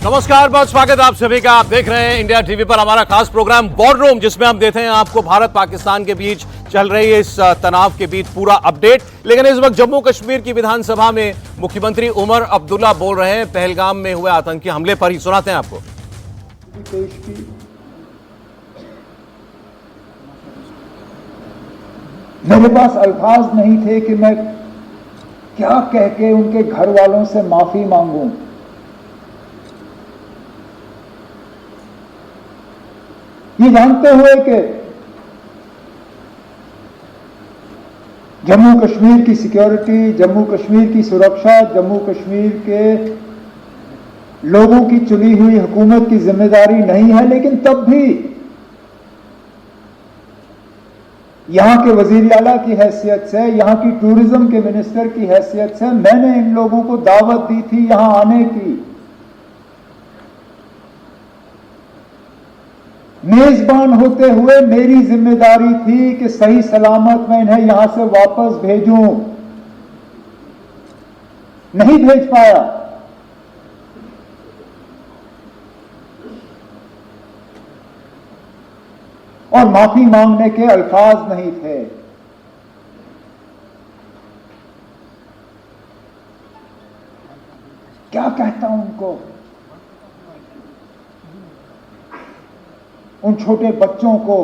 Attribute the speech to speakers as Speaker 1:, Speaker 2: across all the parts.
Speaker 1: नमस्कार, बहुत स्वागत आप सभी का। आप देख रहे हैं इंडिया टीवी पर हमारा खास प्रोग्राम वॉर-रूम, जिसमें हम देते हैं आपको भारत पाकिस्तान के बीच चल रही इस तनाव के बीच पूरा अपडेट। लेकिन इस वक्त जम्मू कश्मीर की विधानसभा में मुख्यमंत्री उमर अब्दुल्ला बोल रहे हैं पहलगाम में हुए आतंकी हमले पर ही। सुनाते हैं आपको।
Speaker 2: मेरे पास अल्फाज नहीं थे कि मैं क्या कह के उनके घर वालों से माफी मांगूं। ये जानते हुए कि जम्मू कश्मीर की सिक्योरिटी, जम्मू कश्मीर की सुरक्षा, जम्मू कश्मीर के लोगों की चुनी हुई हुकूमत की जिम्मेदारी नहीं है, लेकिन तब भी यहां के वजीर आला की हैसियत से, यहां की टूरिज्म के मिनिस्टर की हैसियत से मैंने इन लोगों को दावत दी थी यहां आने की। मेजबान होते हुए मेरी जिम्मेदारी थी कि सही सलामत मैं इन्हें यहां से वापस भेजूं। नहीं भेज पाया। और माफी मांगने के अल्फाज नहीं थे। क्या कहता हूं उनको, उन छोटे बच्चों को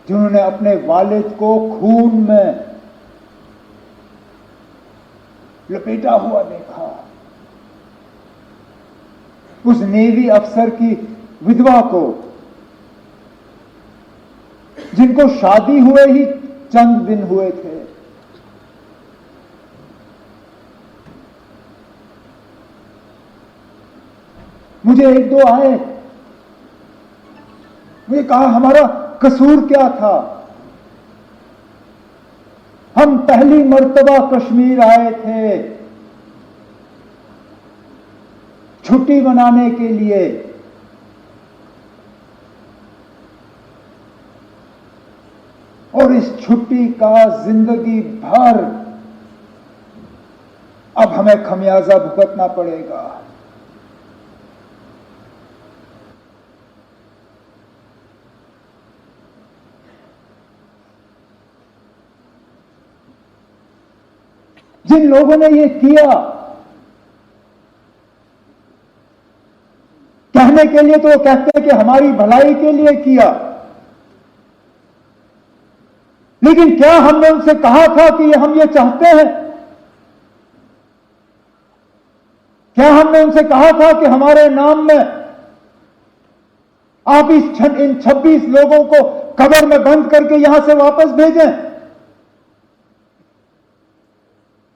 Speaker 2: जिन्होंने अपने वालिद को खून में लपेटा हुआ देखा, उस नेवी अफसर की विधवा को जिनको शादी हुए ही चंद दिन हुए थे, मुझे एक दो आए, मुझे कहा हमारा कसूर क्या था, हम पहली मर्तबा कश्मीर आए थे छुट्टी मनाने के लिए, और इस छुट्टी का जिंदगी भर अब हमें खमियाजा भुगतना पड़ेगा। जिन लोगों ने ये किया, कहने के लिए तो वो कहते हैं कि हमारी भलाई के लिए किया, लेकिन क्या हमने उनसे कहा था कि हम ये चाहते हैं? क्या हमने उनसे कहा था कि हमारे नाम में आप इन 26 लोगों को कब्र में बंद करके यहां से वापस भेजें?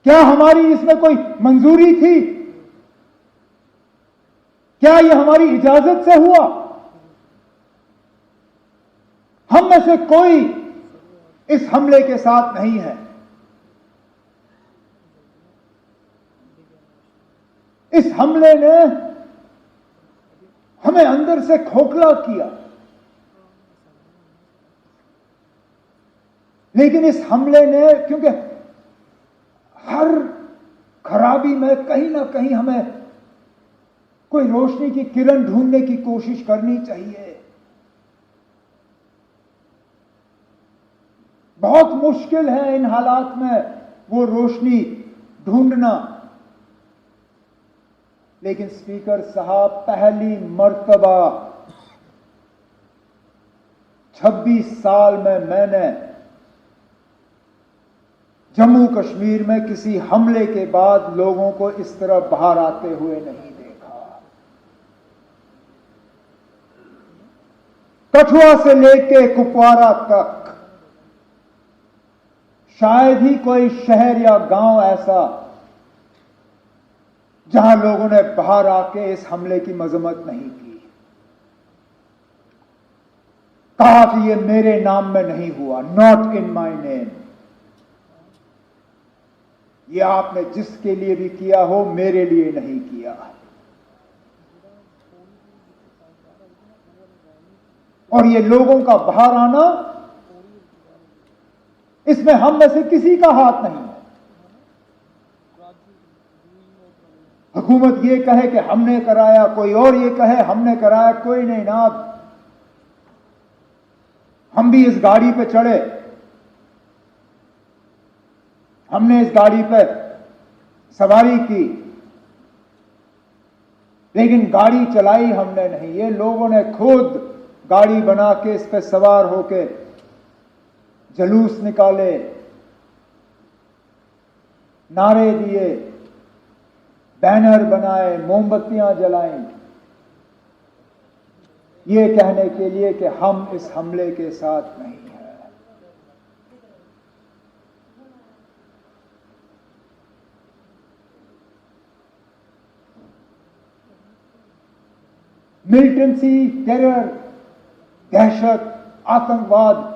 Speaker 2: क्या हमारी इसमें कोई मंजूरी थी? क्या यह हमारी इजाजत से हुआ? हम में से कोई इस हमले के साथ नहीं है। इस हमले ने हमें अंदर से खोखला किया, लेकिन इस हमले ने, क्योंकि हर खराबी में कहीं ना कहीं हमें कोई रोशनी की किरण ढूंढने की कोशिश करनी चाहिए। बहुत मुश्किल है इन हालात में वो रोशनी ढूंढना, लेकिन स्पीकर साहब, पहली मर्तबा 26 साल में मैंने जम्मू कश्मीर में किसी हमले के बाद लोगों को इस तरह बाहर आते हुए नहीं देखा। कठुआ से लेके कुपवारा तक शायद ही कोई शहर या गांव ऐसा जहां लोगों ने बाहर आके इस हमले की मजम्मत नहीं की, कहा कि ये मेरे नाम में नहीं हुआ, नॉट इन माय नेम। ये आपने जिसके लिए भी किया हो, मेरे लिए नहीं किया। और ये लोगों का बाहर आना, इसमें हम में से किसी का हाथ नहीं है। हुकूमत ये कहे कि हमने कराया, कोई और ये कहे हमने कराया, कोई नहीं ना। हम भी इस गाड़ी पे चढ़े, हमने इस गाड़ी पे सवारी की, लेकिन गाड़ी चलाई हमने नहीं, ये लोगों ने खुद गाड़ी बना के इस पे सवार होके जुलूस निकाले, नारे दिए, बैनर बनाए, मोमबत्तियां जलाई, ये कहने के लिए कि हम इस हमले के साथ नहीं हैं। मिलिटेंसी, टेरर, दहशत, आतंकवाद,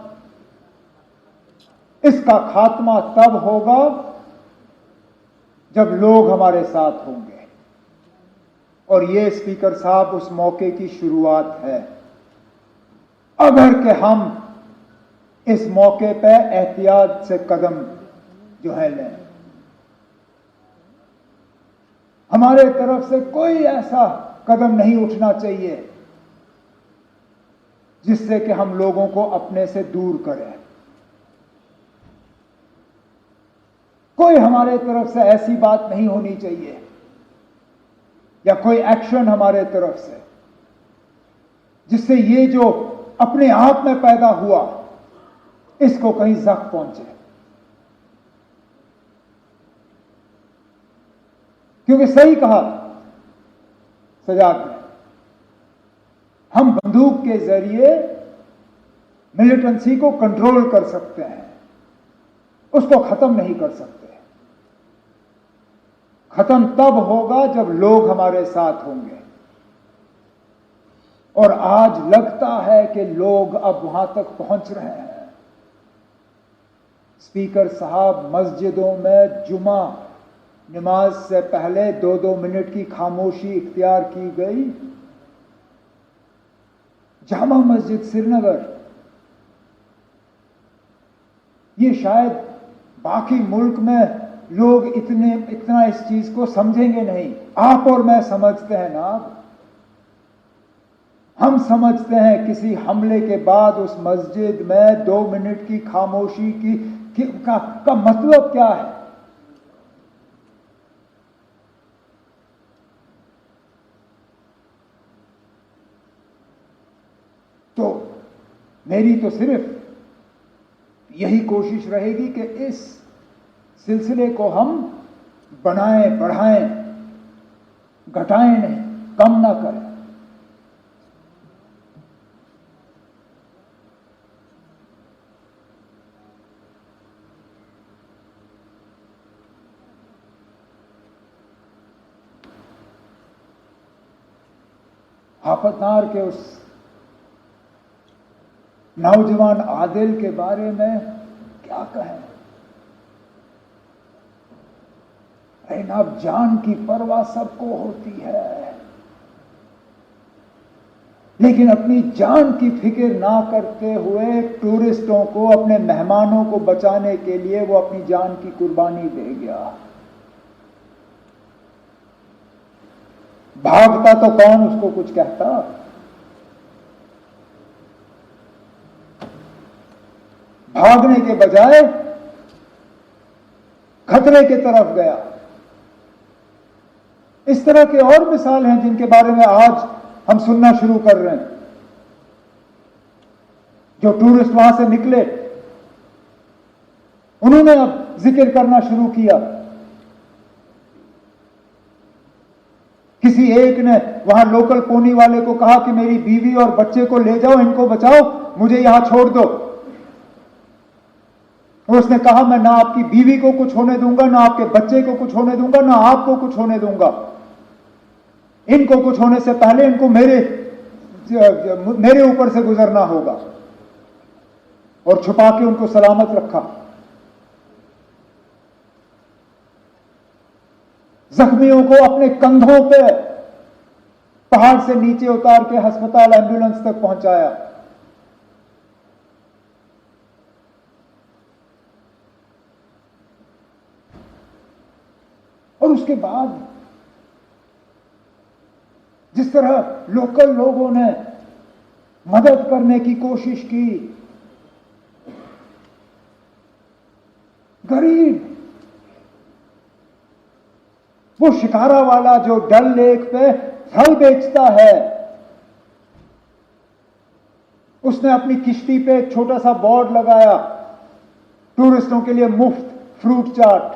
Speaker 2: इसका खात्मा तब होगा जब लोग हमारे साथ होंगे। और ये स्पीकर साहब उस मौके की शुरुआत है। अगर कि हम इस मौके पे एहतियात से कदम जो है लें, हमारे तरफ से कोई ऐसा कदम नहीं उठना चाहिए जिससे कि हम लोगों को अपने से दूर करें। कोई हमारे तरफ से ऐसी बात नहीं होनी चाहिए या कोई एक्शन हमारे तरफ से जिससे ये जो अपने आप में पैदा हुआ इसको कहीं जख्म पहुंचे। क्योंकि सही कहा सजाद ने, हम बंदूक के जरिए मिलिटेंसी को कंट्रोल कर सकते हैं, उसको खत्म नहीं कर सकते। खत्म तब होगा जब लोग हमारे साथ होंगे। और आज लगता है कि लोग अब वहां तक पहुंच रहे हैं। स्पीकर साहब, मस्जिदों में जुमा नमाज से पहले 2-2 मिनट की खामोशी इख्तियार की गई। जामा मस्जिद श्रीनगर, ये शायद बाकी मुल्क में लोग इतना इस चीज को समझेंगे नहीं। आप और मैं समझते हैं ना। हम समझते हैं किसी हमले के बाद उस मस्जिद में 2 मिनट की खामोशी का मतलब क्या है। तो मेरी तो सिर्फ यही कोशिश रहेगी कि इस सिलसिले को हम बनाएं, बढ़ाएं, घटाएं नहीं, कम ना करें। आफतनार के उस नौजवान आदिल के बारे में क्या कहें। अब जान की परवाह सबको होती है, लेकिन अपनी जान की फिक्र ना करते हुए टूरिस्टों को, अपने मेहमानों को बचाने के लिए वो अपनी जान की कुर्बानी दे गया। भागता तो कौन उसको कुछ कहता। भागने के बजाय खतरे की तरफ गया। इस तरह के और मिसाल हैं जिनके बारे में आज हम सुनना शुरू कर रहे हैं। जो टूरिस्ट वहां से निकले, उन्होंने अब जिक्र करना शुरू किया। किसी एक ने वहां लोकल पोनी वाले को कहा कि मेरी बीवी और बच्चे को ले जाओ, इनको बचाओ, मुझे यहां छोड़ दो। उसने कहा मैं ना आपकी बीवी को कुछ होने दूंगा, ना आपके बच्चे को कुछ होने दूंगा, ना आपको कुछ होने दूंगा। इनको कुछ होने से पहले इनको मेरे ऊपर से गुजरना होगा। और छुपा के उनको सलामत रखा। जख्मियों को अपने कंधों पे पहाड़ से नीचे उतार के अस्पताल, एम्बुलेंस तक पहुंचाया। और उसके बाद जिस तरह लोकल लोगों ने मदद करने की कोशिश की, गरीब, वो शिकारा वाला जो डल लेक पे फल बेचता है, उसने अपनी किश्ती पे एक छोटा सा बोर्ड लगाया, टूरिस्टों के लिए मुफ्त फ्रूट चाट।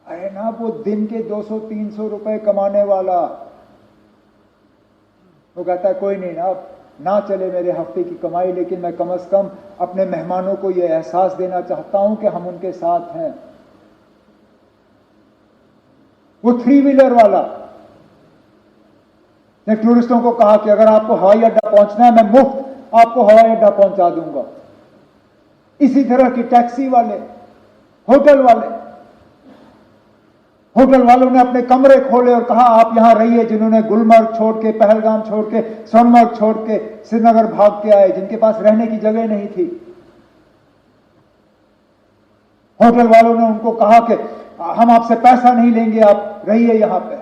Speaker 2: अरे ना, वो दिन के 200-300 रुपए कमाने वाला, वो कहता है कोई नहीं ना चले मेरे हफ्ते की कमाई, लेकिन मैं कम से कम अपने मेहमानों को यह एहसास देना चाहता हूं कि हम उनके साथ हैं। वो 3 व्हीलर वाला ने टूरिस्टों को कहा कि अगर आपको हवाई अड्डा पहुंचना है, मैं मुफ्त आपको हवाई अड्डा पहुंचा दूंगा। इसी तरह की टैक्सी वाले, होटल वालों ने अपने कमरे खोले और कहा आप यहां रहिए। जिन्होंने गुलमर्ग छोड़ के, पहलगाम छोड़ के, सोनमर्ग छोड़ के श्रीनगर भाग के आए, जिनके पास रहने की जगह नहीं थी, होटल वालों ने उनको कहा कि हम आपसे पैसा नहीं लेंगे, आप रहिए यहां पे।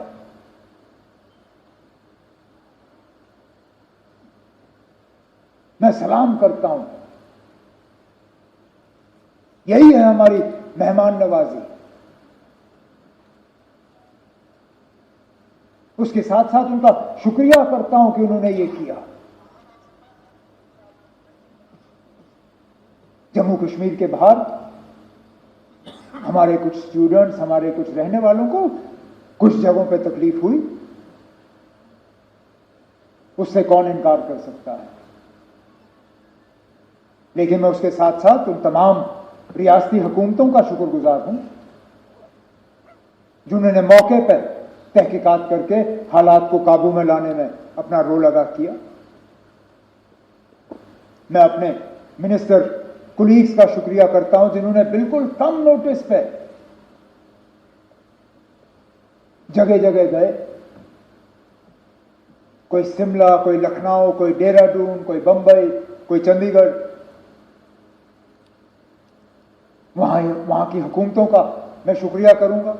Speaker 2: मैं सलाम करता हूं, यही है हमारी मेहमान नवाजी। उसके साथ साथ उनका शुक्रिया करता हूं कि उन्होंने ये किया। जम्मू कश्मीर के बाहर हमारे कुछ स्टूडेंट्स, हमारे कुछ रहने वालों को कुछ जगहों पे तकलीफ हुई, उससे कौन इनकार कर सकता है। लेकिन मैं उसके साथ साथ उन तमाम रियासती हुकूमतों का शुक्रगुजार हूं जिन्होंने मौके पर तहकीकात करके हालात को काबू में लाने में अपना रोल अदा किया। मैं अपने मिनिस्टर कुलीग्स का शुक्रिया करता हूं जिन्होंने बिल्कुल कम नोटिस पे जगह जगह गए। कोई शिमला, कोई लखनऊ, कोई देहरादून, कोई बंबई, कोई चंडीगढ़, वहां की हुकूमतों का मैं शुक्रिया करूंगा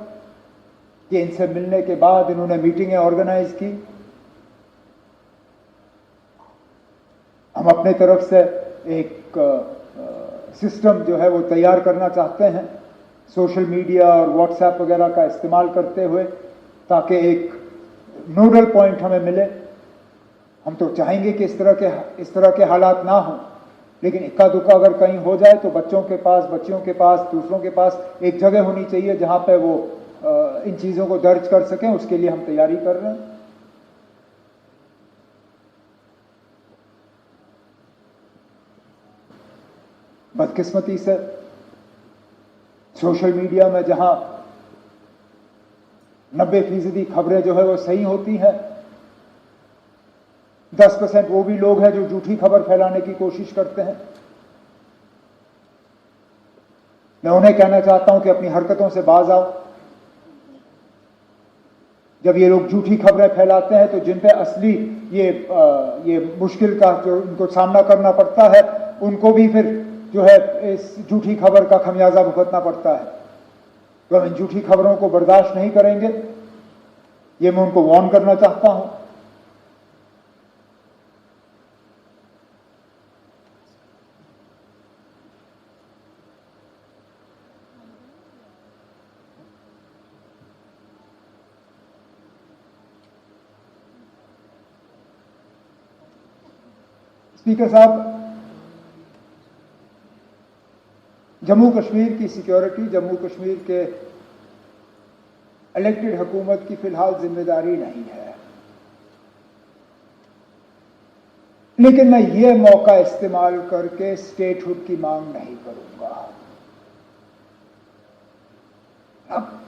Speaker 2: कि इनसे मिलने के बाद इन्होंने मीटिंगें ऑर्गेनाइज की। हम अपने तरफ से एक सिस्टम जो है वो तैयार करना चाहते हैं, सोशल मीडिया और व्हाट्सएप वगैरह का इस्तेमाल करते हुए, ताकि एक नोडल पॉइंट हमें मिले। हम तो चाहेंगे कि इस तरह के हालात ना हो, लेकिन इक्का दुक्का अगर कहीं हो जाए तो बच्चियों के पास, दूसरों के पास एक जगह होनी चाहिए जहां पे वो इन चीजों को दर्ज कर सकें। उसके लिए हम तैयारी कर रहे हैं। बदकिस्मती से सोशल मीडिया में जहां 90% खबरें जो है वो सही होती हैं, 10% वो भी लोग हैं जो झूठी खबर फैलाने की कोशिश करते हैं। मैं उन्हें कहना चाहता हूं कि अपनी हरकतों से बाज आओ। जब ये लोग झूठी खबरें फैलाते हैं तो जिन पे असली ये मुश्किल का जो उनको सामना करना पड़ता है, उनको भी फिर जो है इस झूठी खबर का खमियाजा भुगतना पड़ता है। तो हम इन झूठी खबरों को बर्दाश्त नहीं करेंगे, ये मैं उनको वार्न करना चाहता हूं। स्पीकर साहब, जम्मू कश्मीर की सिक्योरिटी जम्मू कश्मीर के इलेक्टेड हुकूमत की फिलहाल जिम्मेदारी नहीं है, लेकिन मैं ये मौका इस्तेमाल करके स्टेटहुड की मांग नहीं करूंगा। अब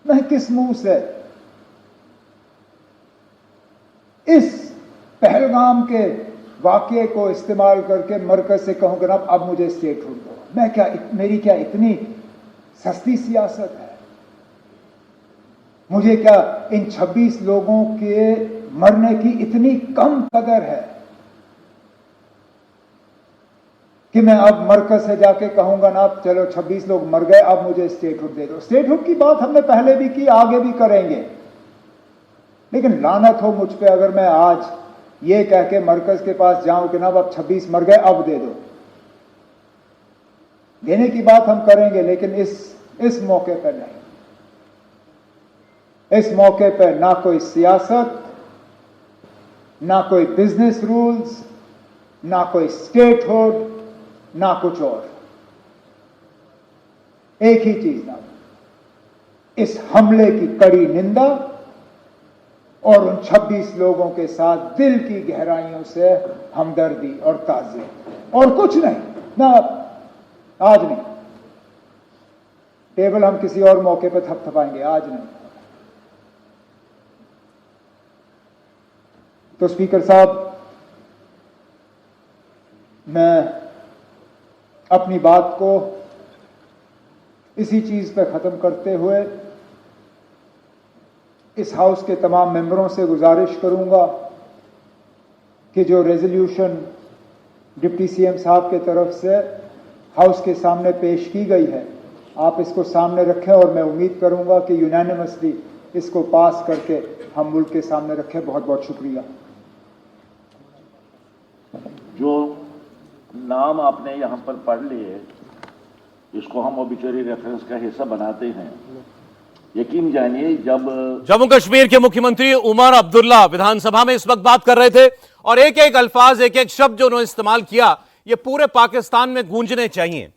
Speaker 2: मैं किस मुंह से इस पहलगाम के वाकये को इस्तेमाल करके मरकज से कहूंगा ना अब मुझे स्टेटहुड दो। मेरी क्या इतनी सस्ती सियासत है? मुझे क्या इन 26 लोगों के मरने की इतनी कम कदर है कि मैं अब मरकज से जाके कहूंगा ना चलो 26 लोग मर गए, अब मुझे स्टेटहुड दे दो। स्टेटहुड की बात हमने पहले भी की, आगे भी करेंगे, लेकिन लानत हो मुझ पे अगर मैं आज ये कह के मरकज के पास जाऊं कि ना अब 26 मर गए, अब दे दो। देने की बात हम करेंगे, लेकिन इस मौके पर नहीं। इस मौके पर ना कोई सियासत, ना कोई बिजनेस रूल्स, ना कोई स्टेटहुड, ना कुछ और। एक ही चीज ना, इस हमले की कड़ी निंदा और उन 26 लोगों के साथ दिल की गहराइयों से हमदर्दी और ताज़ियत, और कुछ नहीं। ना आज नहीं, टेबल हम किसी और मौके पर थपथपाएंगे, आज नहीं। तो स्पीकर साहब, मैं अपनी बात को इसी चीज पे खत्म करते हुए इस हाउस के तमाम मेंबरों से गुजारिश करूंगा कि जो रेजोल्यूशन डिप्टी सीएम साहब के तरफ से हाउस के सामने पेश की गई है, आप इसको सामने रखें और मैं उम्मीद करूंगा कि यूनानिमसली इसको पास करके हम मुल्क के सामने रखें। बहुत बहुत शुक्रिया।
Speaker 3: जो नाम आपने यहाँ पर पढ़ लिए, इसको हम ओबिचुअरी रेफरेंस का हिस्सा बनाते हैं। यकीन जानिए, जब
Speaker 1: जम्मू कश्मीर के मुख्यमंत्री उमर अब्दुल्ला विधानसभा में इस वक्त बात कर रहे थे और एक एक अल्फाज, एक एक शब्द जो उन्होंने इस्तेमाल किया, ये पूरे पाकिस्तान में गूंजने चाहिए।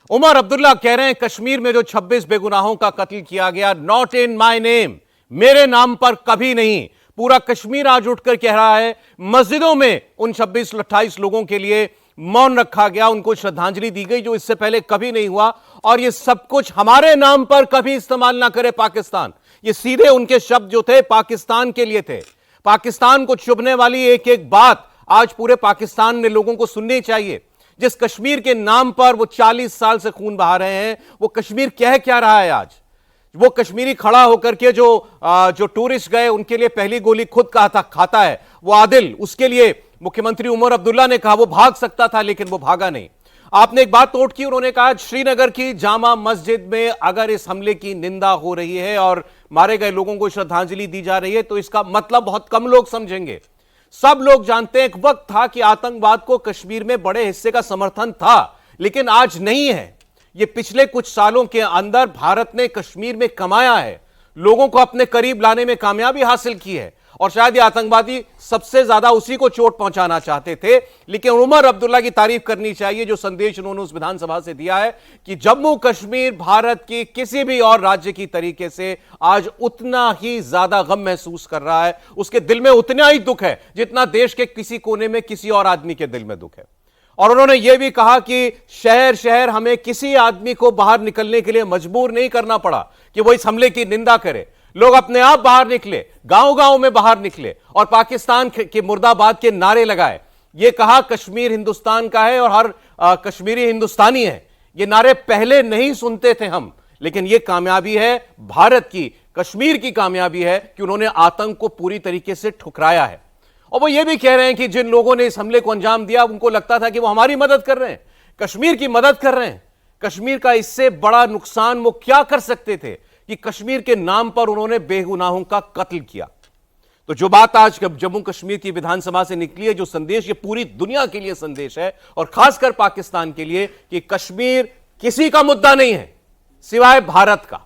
Speaker 1: उमर अब्दुल्ला कह रहे हैं कश्मीर में जो 26 बेगुनाहों का कत्ल किया गया, नॉट इन माय नेम, मेरे नाम पर कभी नहीं। पूरा कश्मीर आज उठकर कह रहा है, मस्जिदों में उन 26-28 लोगों के लिए मौन रखा गया, उनको श्रद्धांजलि दी गई, जो इससे पहले कभी नहीं हुआ। और ये सब कुछ हमारे नाम पर कभी इस्तेमाल ना करे पाकिस्तान। ये सीधे उनके शब्द जो थे पाकिस्तान के लिए थे। पाकिस्तान को चुभने वाली एक एक बात आज पूरे पाकिस्तान में लोगों को सुननी चाहिए। जिस कश्मीर के नाम पर वो 40 साल से खून बहा रहे हैं, वो कश्मीर कह क्या रहा है आज? वो कश्मीरी खड़ा होकर के जो टूरिस्ट गए, उनके लिए पहली गोली खुद खाता है वो आदिल, उसके लिए मुख्यमंत्री उमर अब्दुल्ला ने कहा वो भाग सकता था, लेकिन वो भागा नहीं। आपने एक बात नोट की, उन्होंने कहा श्रीनगर की जामा मस्जिद में अगर इस हमले की निंदा हो रही है और मारे गए लोगों को श्रद्धांजलि दी जा रही है, तो इसका मतलब बहुत कम लोग समझेंगे। सब लोग जानते हैं, एक वक्त था कि आतंकवाद को कश्मीर में बड़े हिस्से का समर्थन था, लेकिन आज नहीं है। ये पिछले कुछ सालों के अंदर भारत ने कश्मीर में कमाया है, लोगों को अपने करीब लाने में कामयाबी हासिल की है, और शायद ये आतंकवादी सबसे ज्यादा उसी को चोट पहुंचाना चाहते थे। लेकिन उमर अब्दुल्ला की तारीफ करनी चाहिए, जो संदेश उन्होंने उस विधानसभा से दिया है कि जम्मू कश्मीर भारत की किसी भी और राज्य की तरीके से आज उतना ही ज्यादा गम महसूस कर रहा है, उसके दिल में उतना ही दुख है जितना देश के किसी कोने में किसी और आदमी के दिल में दुख है। और उन्होंने यह भी कहा कि शहर शहर हमें किसी आदमी को बाहर निकलने के लिए मजबूर नहीं करना पड़ा कि वो इस हमले की निंदा करे। लोग अपने आप बाहर निकले, गांव-गांव में बाहर निकले और पाकिस्तान के मुर्दाबाद के नारे लगाए। ये कहा कश्मीर हिंदुस्तान का है और हर कश्मीरी हिंदुस्तानी है। ये नारे पहले नहीं सुनते थे हम, लेकिन ये कामयाबी है भारत की, कश्मीर की कामयाबी है कि उन्होंने आतंक को पूरी तरीके से ठुकराया है। और वो ये भी कह रहे हैं कि जिन लोगों ने इस हमले को अंजाम दिया, उनको लगता था कि वो हमारी मदद कर रहे हैं, कश्मीर की मदद कर रहे हैं। कश्मीर का इससे बड़ा नुकसान वो क्या कर सकते थे कि कश्मीर के नाम पर उन्होंने बेगुनाहों का कत्ल किया। तो जो बात आज जम्मू कश्मीर की विधानसभा से निकली है, जो संदेश, ये पूरी दुनिया के लिए संदेश है और खासकर पाकिस्तान के लिए कि कश्मीर किसी का मुद्दा नहीं है सिवाय भारत का,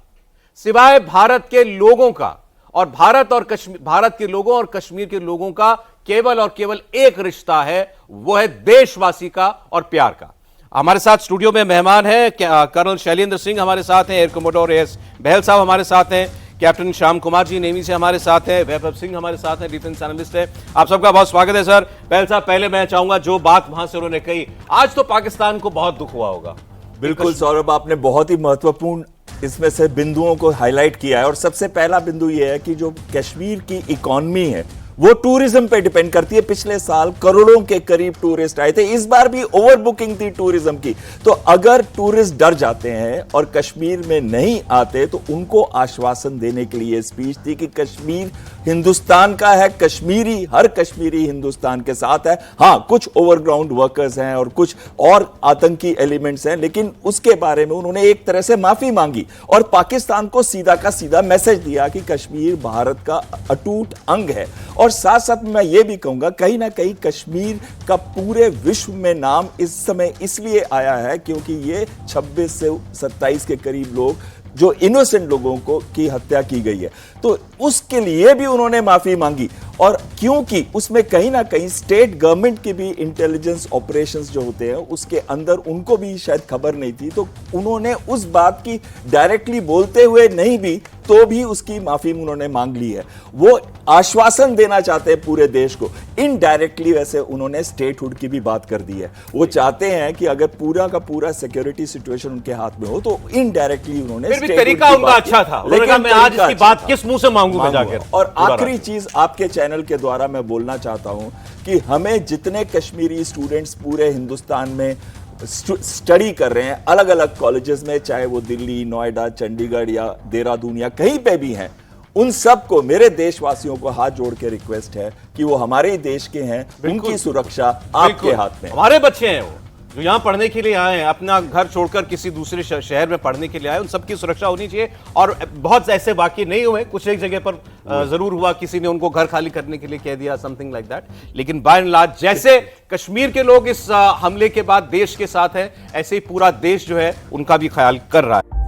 Speaker 1: सिवाय भारत के लोगों का। और भारत के लोगों और कश्मीर के लोगों का केवल और केवल एक रिश्ता है, वो है देशवासी का और प्यार का। हमारे साथ स्टूडियो में मेहमान हैं कर्नल शैलेंद्र सिंह हमारे साथ हैं, एयर कमोडोर एस बहल साहब हमारे साथ हैं, कैप्टन श्याम कुमार जी नेवी से हमारे साथ हैं, वैभव सिंह हमारे साथ हैं, डिफेंस एनालिस्ट है। आप सबका बहुत स्वागत है सर। बहल साहब, पहले मैं चाहूंगा जो बात वहां से उन्होंने कही, आज तो पाकिस्तान को बहुत दुख हुआ होगा।
Speaker 4: बिल्कुल सौरभ, आपने बहुत ही महत्वपूर्ण इसमें से बिंदुओं को हाईलाइट किया है। और सबसे पहला बिंदु यह है कि जो कश्मीर की इकोनॉमी है वो टूरिज्म पे डिपेंड करती है। पिछले साल करोड़ों के करीब टूरिस्ट आए थे, इस बार भी ओवर बुकिंग थी टूरिज्म की। तो अगर टूरिस्ट डर जाते हैं और कश्मीर में नहीं आते, तो उनको आश्वासन देने के लिए स्पीच थी कि कश्मीर हिंदुस्तान का है, कश्मीरी, हर कश्मीरी हिंदुस्तान के साथ है। हाँ, कुछ ओवरग्राउंड वर्कर्स हैं और कुछ और आतंकी एलिमेंट्स हैं, लेकिन उसके बारे में उन्होंने एक तरह से माफी मांगी और पाकिस्तान को सीधा का सीधा मैसेज दिया कि कश्मीर भारत का अटूट अंग है। और साथ साथ मैं ये भी कहूंगा, कहीं ना कहीं कश्मीर का पूरे विश्व में नाम इस समय इसलिए आया है क्योंकि ये 26 से 27 के करीब लोग जो इनोसेंट लोगों को की हत्या की गई है, तो उसके लिए भी उन्होंने माफी मांगी। और क्योंकि उसमें कहीं ना कहीं स्टेट गवर्नमेंट की भी इंटेलिजेंस ऑपरेशंस जो होते हैं उसके अंदर उनको भी शायद खबर नहीं थी, तो उन्होंने उस बात की डायरेक्टली बोलते हुए नहीं भी तो भी उसकी माफी उन्होंने मांग ली है। वो आश्वासन देना चाहते हैं पूरे देश को, इनडायरेक्टली वैसे उन्होंने स्टेटहुड की भी बात कर दी है। वो चाहते हैं कि अगर पूरा का पूरा सिक्योरिटी सिचुएशन उनके हाथ में हो तो इनडायरेक्टली उन्होंने
Speaker 1: फिर भी तरीका उनका अच्छा था, उन्होंने कहा मैं आज इसकी बात किस मुंह से मांगूंगा जाकर।
Speaker 4: और आखिरी चीज आपके चैनल के द्वारा मैं बोलना चाहता हूं कि हमें जितने कश्मीरी स्टूडेंट्स पूरे हिंदुस्तान में स्टडी कर रहे हैं अलग अलग कॉलेजेस में, चाहे वो दिल्ली, नोएडा, चंडीगढ़ या देहरादून या कहीं पे भी हैं, उन सबको, मेरे देशवासियों को हाथ जोड़ के रिक्वेस्ट है कि वो हमारे देश के हैं, उनकी सुरक्षा आपके हाथ में।
Speaker 1: हमारे बच्चे हैं वो जो यहाँ पढ़ने के लिए आए हैं, अपना घर छोड़कर किसी दूसरे शहर में पढ़ने के लिए आए, उन सबकी सुरक्षा होनी चाहिए। और बहुत ऐसे वाकई नहीं हुए, कुछ एक जगह पर जरूर हुआ, किसी ने उनको घर खाली करने के लिए कह दिया, समथिंग लाइक दैट। लेकिन बाय एंड लार्ज जैसे कश्मीर के लोग इस हमले के बाद देश के साथ हैं, ऐसे ही पूरा देश जो है उनका भी ख्याल कर रहा है।